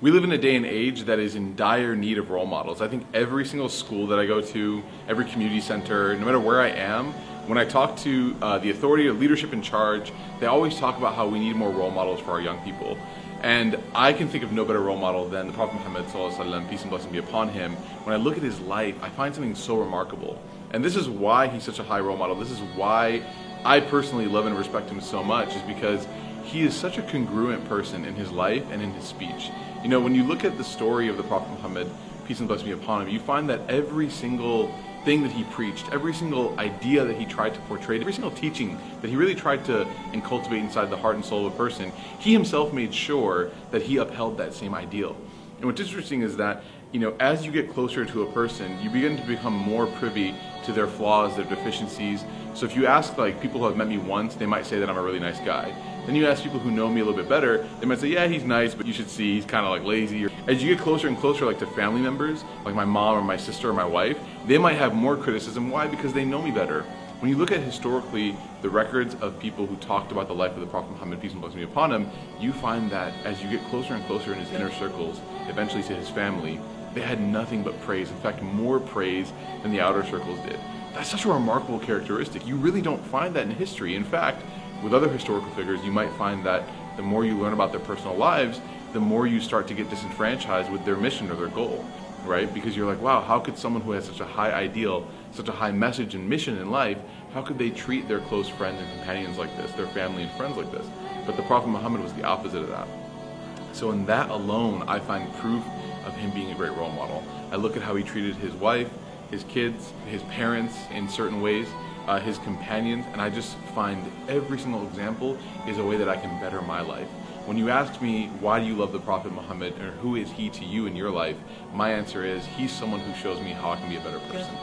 We live in a day and age that is in dire need of role models. I think every single school that I go to, every community center, no matter where I am, when I talk to the authority or leadership in charge, they always talk about how we need more role models for our young people. And I can think of no better role model than the Prophet Muhammad ﷺ, peace and blessing be upon him. When I look at his life, I find something so remarkable. And this is why he's such a high role model. This is why I personally love and respect him so much, is because he is such a congruent person in his life and in his speech. You know, when you look at the story of the Prophet Muhammad, peace and blessing be upon him, you find that every single thing that he preached, every single idea that he tried to portray, every single teaching that he really tried to cultivate inside the heart and soul of a person, he himself made sure that he upheld that same ideal. And what's interesting is that, you know, as you get closer to a person, you begin to become more privy to their flaws, their deficiencies. So if you ask like people who have met me once, they might say that I'm a really nice guy. Then you ask people who know me a little bit better, they might say, yeah, he's nice, but you should see he's kind of like lazy. As you get closer and closer like to family members, like my mom or my sister or my wife, they might have more criticism. Why? Because they know me better. When you look at historically the records of people who talked about the life of the Prophet Muhammad, peace and blessing be upon him, you find that as you get closer and closer in his inner circles, eventually to his family, they had nothing but praise. In fact, more praise than the outer circles did. That's such a remarkable characteristic. You really don't find that in history. In fact, with other historical figures, you might find that the more you learn about their personal lives, the more you start to get disenfranchised with their mission or their goal, right? Because you're like, wow, how could someone who has such a high ideal, such a high message and mission in life, how could they treat their close friends and companions like this, their family and friends like this? But the Prophet Muhammad was the opposite of that. So in that alone, I find proof of him being a great role model. I look at how he treated his wife, his kids, his parents in certain ways, his companions, and I just find every single example is a way that I can better my life. When you ask me, why do you love the Prophet Muhammad, or who is he to you in your life, my answer is, he's someone who shows me how I can be a better person.